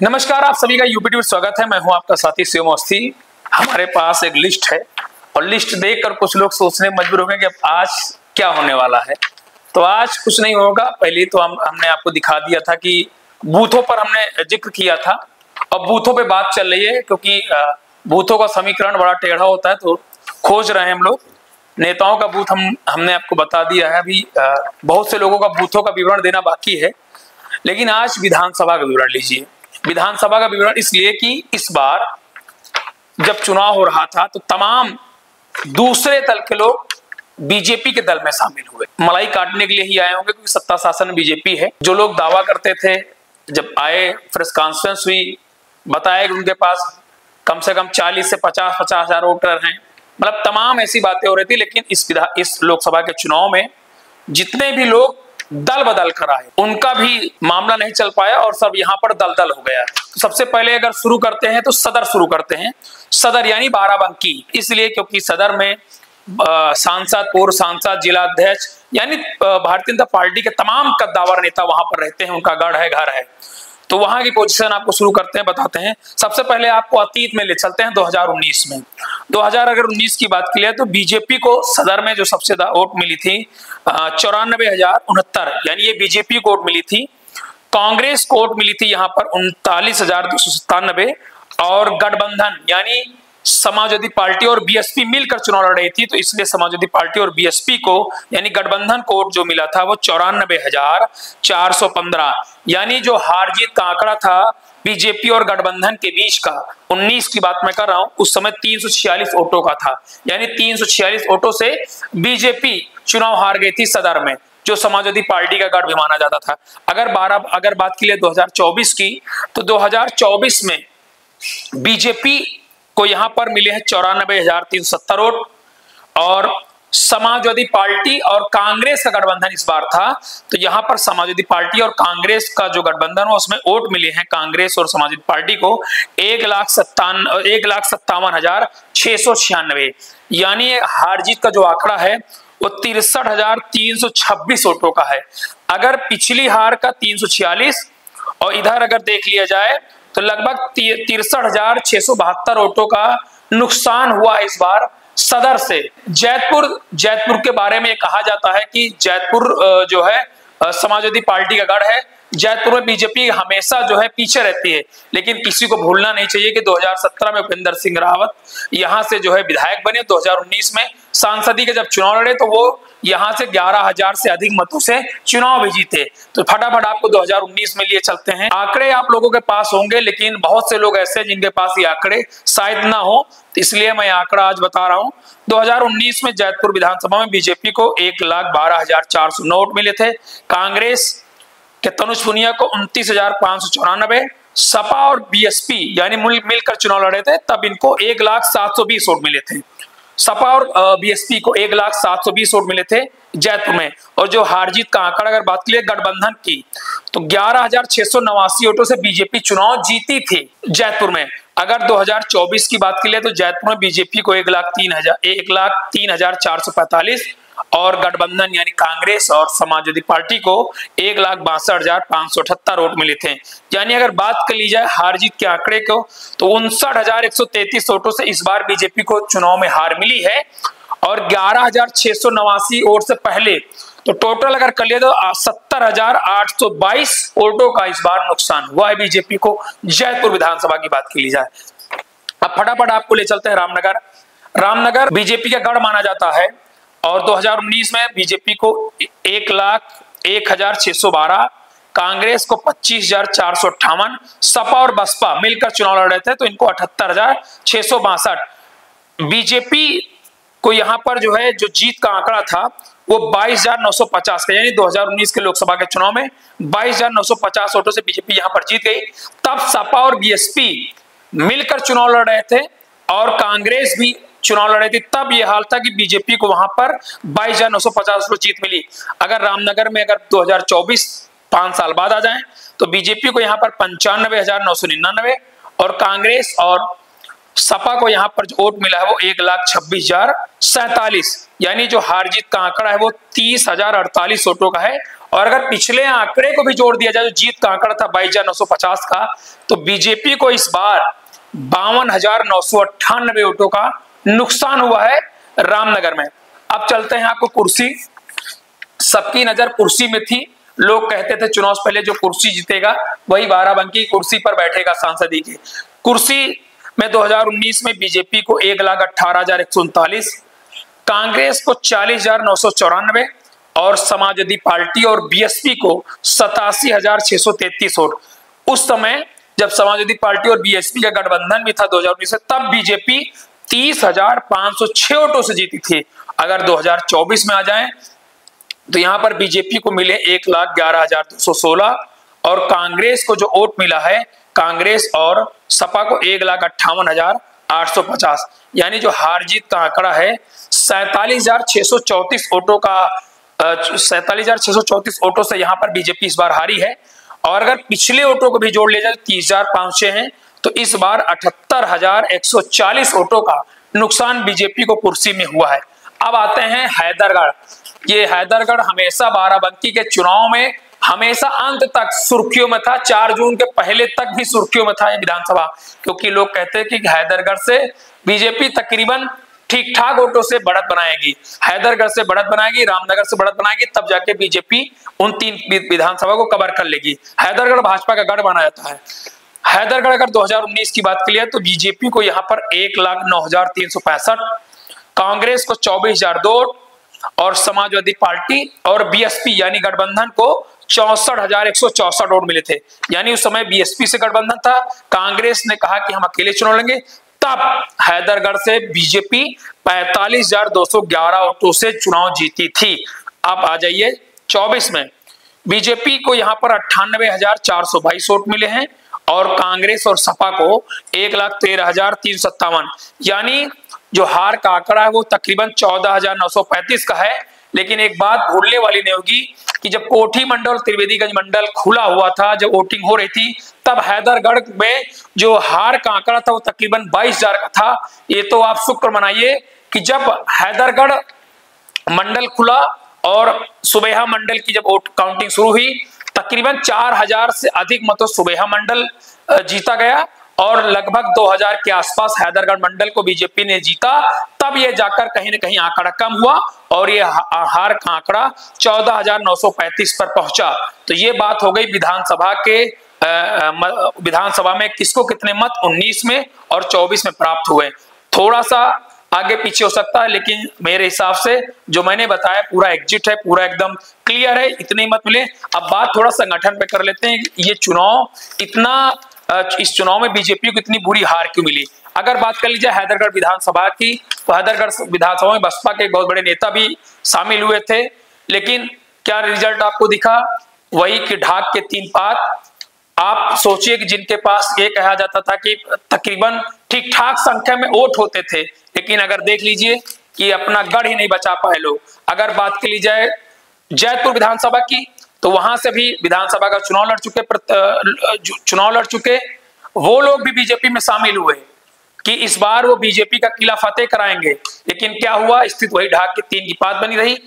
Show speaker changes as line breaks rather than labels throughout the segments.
नमस्कार, आप सभी का यूपी में स्वागत है। मैं हूं आपका साथी शिवम अवस्थी। हमारे पास एक लिस्ट है और लिस्ट देखकर कुछ लोग सोचने मजबूर हो गए कि अब आज क्या होने वाला है। तो आज कुछ नहीं होगा। पहले तो हमने आपको दिखा दिया था कि बूथों पर हमने जिक्र किया था और बूथों पे बात चल रही है, क्योंकि बूथों का समीकरण बड़ा टेढ़ा होता है, तो खोज रहे हैं हम लोग। नेताओं का बूथ हमने आपको बता दिया है। अभी बहुत से लोगों का बूथों का विवरण देना बाकी है, लेकिन आज विधानसभा का विवरण लीजिए। विधानसभा का विवरण इसलिए कि इस बार जब चुनाव हो रहा था तो तमाम दूसरे दल के लोग बीजेपी के दल में शामिल हुए। मलाई काटने के लिए ही आए होंगे, क्योंकि सत्ता शासन बीजेपी है। जो लोग दावा करते थे, जब आए प्रेस कॉन्फ्रेंस हुई, बताया कि उनके पास कम से कम 40 से 50 हजार वोटर हैं। मतलब तमाम ऐसी बातें हो रही थी। लेकिन इस लोकसभा के चुनाव में जितने भी लोग दल बदल कर आए, उनका भी मामला नहीं चल पाया और सब यहाँ पर दलदल हो गया। तो सबसे पहले अगर शुरू करते हैं तो सदर शुरू करते हैं। सदर यानी बाराबंकी, इसलिए क्योंकि सदर में सांसद, पूर्व सांसद, जिला अध्यक्ष यानी भारतीय जनता पार्टी के तमाम कद्दावर नेता वहां पर रहते हैं। उनका गढ़ है, घर है। तो वहां की पोजीशन आपको शुरू करते हैं, बताते हैं। सबसे पहले आपको अतीत में ले चलते हैं 2019 में। 2019 की बात की जाए तो बीजेपी को सदर में जो सबसे ज्यादा वोट मिली थी 94,069, यानी ये बीजेपी को वोट मिली थी। कांग्रेस को वोट मिली थी यहाँ पर 39,297 और गठबंधन यानी समाजवादी पार्टी और बीएसपी मिलकर चुनाव लड़ रही थी, तो इसलिए समाजवादी पार्टी और बीएसपी को यानी गठबंधन को वोट जो मिला था वो 94,415, यानी जो हार जीत का आंकड़ा था बीजेपी और गठबंधन के बीच का 19 की बात मैं कर रहा हूं, उस समय 346 वोटों का था। यानी 346 वोटों से बीजेपी चुनाव हार गई थी सदर में, जो समाजवादी पार्टी का गढ़ भी माना जाता था। अगर बात की 2024 की, तो 2024 में बीजेपी को यहां पर मिले हैं 94,370 वोट और समाजवादी पार्टी और कांग्रेस का गठबंधन इस बार था, तो यहां पर समाजवादी पार्टी और कांग्रेस का जो गठबंधन हो उसमें वोट मिले हैं कांग्रेस और समाजवादी पार्टी को 1,57,696, यानी हार जीत का जो आंकड़ा है वो 63,326 वोटों का है। अगर पिछली हार का 346 और इधर अगर देख लिया जाए तो लगभग 63,672 वोटों का नुकसान हुआ इस बार सदर से। जैतपुर के बारे में कहा जाता है कि जैतपुर जो है समाजवादी पार्टी का गढ़ है। जैतपुर में बीजेपी हमेशा जो है पीछे रहती है, लेकिन किसी को भूलना नहीं चाहिए कि 2017 में भूपेंद्र सिंह रावत यहां से जो है विधायक बने। 2019 में सांसदी के जब चुनाव लड़े तो वो यहां से 11,000 से अधिक मतों से चुनाव भी जीते। तो फटाफट आपको 2019 में लिए चलते हैं। आंकड़े आप लोगों के पास होंगे, लेकिन बहुत से लोग ऐसे जिनके पास ये आंकड़े शायद ना हो, इसलिए मैं आंकड़ा आज बता रहा हूं। 2019 में जैतपुर विधानसभा में बीजेपी को 1,12,409 वोट मिले थे। कांग्रेस के तनुज पुनिया को 29,594, सपा और बीएसपी यानी मिलकर चुनाव लड़े थे, तब इनको 1,07,20 वोट मिले थे। सपा और बीएसपी को 1,07,20 वोट मिले थे जैतपुर में। और जो हार जीत का आंकड़ा अगर बात की गठबंधन की, तो 11,689 वोटों से बीजेपी चुनाव जीती थी जैतपुर में। अगर 2024 की बात की तो जैतपुर में बीजेपी को 1,03,445 और गठबंधन यानी कांग्रेस और समाजवादी पार्टी को 1,62,578 वोट मिले थे। यानी अगर बात कर ली जाए हार जीत के आंकड़े को, तो 59,133 वोटों से इस बार बीजेपी को चुनाव में हार मिली है। और 11,689 वोट से पहले तो टोटल अगर कर लिया तो 70,822 वोटों का इस बार नुकसान हुआ है बीजेपी को, जैतपुर विधानसभा की बात की जाए। अब फटाफट आपको ले चलते हैं रामनगर। रामनगर बीजेपी का गढ़ माना जाता है और 2019 में बीजेपी को 1,01,612, कांग्रेस को 25,458, सपा और बसपा मिलकर चुनाव लड़ रहे थे, तो इनको 78,662। बीजेपी को यहां पर जो है जो जीत का आंकड़ा था वो 22,950 का, यानी 2019 के लोकसभा के चुनाव में 22,950 वोटों से बीजेपी यहां पर जीत गई। तब सपा और बीएसपी मिलकर चुनाव लड़ रहे थे और कांग्रेस भी चुनाव लड़े थे। तब यह हाल था कि बीजेपी को वहां पर 22,950 वोट जीत मिली। अगर रामनगर में अगर 2024 5 साल बाद आ जाए तो बीजेपी को यहां पर 95,999 और कांग्रेस और सपा को यहां पर जो वोट मिला है वो 1,26,047, यानी जो हार जीत का आंकड़ा है वो 30,048 वोटों का है और अगर पिछले आंकड़े को भी जोड़ दिया जाए, जो जीत का आंकड़ा था 22,950 का, तो बीजेपी को इस बार 52,998 वोटों का नुकसान हुआ है रामनगर में। अब चलते हैं आपको कुर्सी। सबकी नजर कुर्सी में थी। लोग कहते थे चुनाव से पहले जो कुर्सी जीतेगा वही बाराबंकी कुर्सी पर बैठेगा सांसद की। कुर्सी में 2019 में बीजेपी को 1,18,139, कांग्रेस को 40,994 और समाजवादी पार्टी और बीएसपी को 87,633 वोट। उस समय जब समाजवादी पार्टी और बीएसपी का गठबंधन भी था 2019 में, तब बीजेपी 30,506 वोटों से जीती थी। अगर 2024 में आ जाएं तो यहां पर बीजेपी को मिले 1,11,216 और कांग्रेस को जो वोट मिला है, कांग्रेस और सपा को 1,58,850, यानी जो हार जीत का आंकड़ा है 47,634 वोटों का 47,634 वोटों से यहां पर बीजेपी इस बार हारी है। और अगर पिछले वोटों को भी जोड़ लिया जाए 30,506 हैं, तो इस बार 78,140 वोटों का नुकसान बीजेपी को कुर्सी में हुआ है। अब आते हैं हैदरगढ़। ये हैदरगढ़ हमेशा बाराबंकी के चुनाव में हमेशा अंत तक सुर्खियों में था। 4 जून के पहले तक भी सुर्खियों में था ये विधानसभा, क्योंकि लोग कहते हैं कि हैदरगढ़ से बीजेपी तकरीबन ठीक ठाक वोटों से बढ़त बनाएगी, हैदरगढ़ से बढ़त बनाएगी, रामनगर से बढ़त बनाएगी, तब जाके बीजेपी उन 3 विधानसभा को कवर कर लेगी। हैदरगढ़ भाजपा का गढ़ माना जाता है। हैदरगढ़ अगर 2019 की बात करिए तो बीजेपी को यहाँ पर 1,09,365, कांग्रेस को 24,002 और समाजवादी पार्टी और बीएसपी यानी गठबंधन को 64,164 वोट मिले थे। यानी उस समय बीएसपी से गठबंधन था, कांग्रेस ने कहा कि हम अकेले चुनाव लड़ेंगे, तब हैदरगढ़ से बीजेपी 45,211 वोटों से चुनाव जीती थी। अब आ जाइए 24 में, बीजेपी को यहां पर 98,422 वोट मिले हैं और कांग्रेस और सपा को 1,13,357, यानी जो हार का आंकड़ा है वो तकरीबन 14,935 का है। लेकिन एक बात भूलने वाली नहीं होगी कि जब कोठी मंडल त्रिवेदीगंज मंडल खुला हुआ था, जब वोटिंग हो रही थी, तब हैदरगढ़ में जो हार का आंकड़ा था वो तकरीबन 22,000 का था। ये तो आप शुक्र मनाइए कि जब हैदरगढ़ मंडल खुला और सुबेहा मंडल की जब वोट काउंटिंग शुरू हुई, तकरीबन 4,000 से अधिक मतों सुबेहा मंडल जीता गया और लगभग 2,000 के आसपास हैदरगढ़ मंडल को बीजेपी ने जीता। तब ये जाकर कहीं ना कहीं आंकड़ा कम हुआ और ये हार का आंकड़ा 14,935 पर पहुंचा। तो ये बात हो गई विधानसभा के विधानसभा में किसको कितने मत 19 में और 24 में प्राप्त हुए। थोड़ा सा आगे पीछे हो सकता है, लेकिन मेरे हिसाब से जो मैंने बताया पूरा एग्जिट है, पूरा एकदम क्लियर है, इतने मत मिले। अब बात थोड़ा संगठन पे कर लेते हैं। ये चुनाव इस चुनाव में बीजेपी को इतनी बुरी हार क्यों मिली। अगर बात कर लीजिए हैदरगढ़ विधानसभा की, तो हैदरगढ़ विधानसभा में बसपा के एक बहुत बड़े नेता भी शामिल हुए थे, लेकिन क्या रिजल्ट आपको दिखा? वही कि ढाक के 3 पात। आप सोचिए कि जिनके पास ये कहा जाता था कि तकरीबन ठीक ठाक संख्या में वोट होते थे, लेकिन अगर देख लीजिए कि अपना गढ़ ही नहीं बचा पाए लोग। अगर बात कर ली जाए जैतपुर विधानसभा की, तो वहां से भी विधानसभा का चुनाव लड़ चुके वो लोग भी बीजेपी में शामिल हुए कि इस बार वो बीजेपी का किला फतेह कराएंगे, लेकिन क्या हुआ? स्थिति वही ढाक के 3 की पात बनी रही,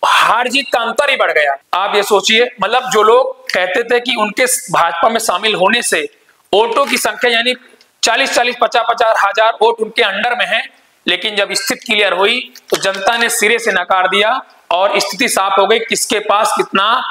हार जीत का अंतर ही बढ़ गया। आप ये सोचिए, मतलब जो लोग कहते थे कि उनके भाजपा में शामिल होने से वोटों की संख्या यानी 40-40, 50-50 हजार वोट उनके अंडर में है, लेकिन जब स्थिति क्लियर हुई तो जनता ने सिरे से नकार दिया और स्थिति साफ हो गई किसके पास कितना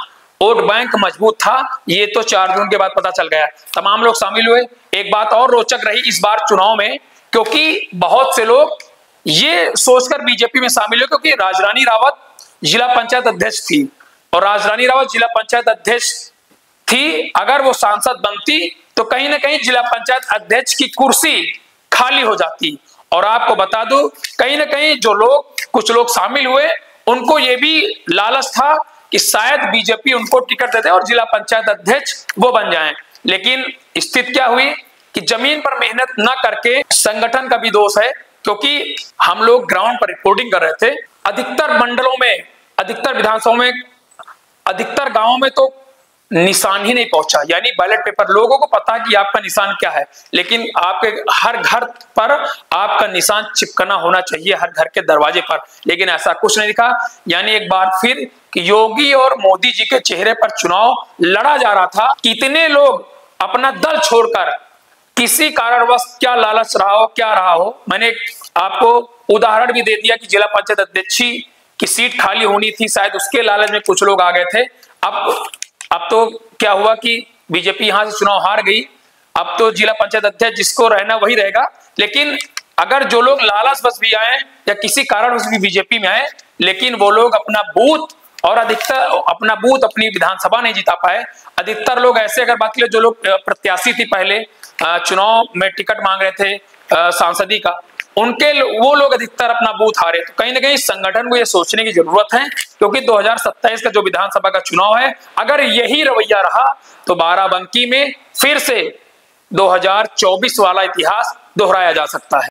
वोट बैंक मजबूत था। ये तो 4 जून के बाद पता चल गया, तमाम लोग शामिल हुए। एक बात और रोचक रही इस बार चुनाव में, क्योंकि बहुत से लोग ये सोचकर बीजेपी में शामिल हुए क्योंकि राजरानी रावत जिला पंचायत अध्यक्ष थी और राजरानी रावत जिला पंचायत अध्यक्ष थी। अगर वो सांसद बनती तो कहीं ना कहीं जिला पंचायत अध्यक्ष की कुर्सी खाली हो जाती। और आपको बता दूं, कहीं ना कहीं जो लोग कुछ लोग शामिल हुए उनको ये भी लालच था कि शायद बीजेपी उनको टिकट दे दे और जिला पंचायत अध्यक्ष वो बन जाएं। लेकिन स्थिति क्या हुई कि जमीन पर मेहनत न करके संगठन का भी दोष है, क्योंकि हम लोग ग्राउंड पर रिपोर्टिंग कर रहे थे। अधिकतर मंडलों में, अधिकतर विधानसभाओं में, अधिकतर गांवों में तो निशान ही नहीं पहुंचा, यानी बैलेट पेपर। लोगों को पता कि आपका निशान क्या है, लेकिन आपके हर घर पर आपका निशान चिपकना होना चाहिए, हर घर के दरवाजे पर, लेकिन ऐसा कुछ नहीं दिखा। यानी एक बार फिर कि योगी और मोदी जी के चेहरे पर चुनाव लड़ा जा रहा था। कितने लोग अपना दल छोड़कर किसी कारणवश, क्या लालच रहा हो क्या रहा हो, मैंने आपको उदाहरण भी दे दिया कि जिला पंचायत अध्यक्ष की सीट खाली होनी थी, शायद उसके लालच में कुछ लोग आ गए थे। अब तो क्या हुआ कि बीजेपी यहां से चुनाव हार गई। अब तो जिला पंचायत अध्यक्ष जिसको रहना वही रहेगा। लेकिन अगर जो लोग लालच बस भी आए या किसी कारण भी बीजेपी में आए, लेकिन वो लोग अपना बूथ और अधिकतर अपना बूथ अपनी विधानसभा नहीं जिता पाए। अधिकतर लोग ऐसे, अगर बात करें जो लोग प्रत्याशी थी पहले चुनाव में टिकट मांग रहे थे सांसदी का, वो लोग अधिकतर अपना बूथ हारे। तो कहीं ना कहीं संगठन को ये सोचने की जरूरत है, क्योंकि 2027 का जो विधानसभा का चुनाव है, अगर यही रवैया रहा तो बाराबंकी में फिर से 2024 वाला इतिहास दोहराया जा सकता है।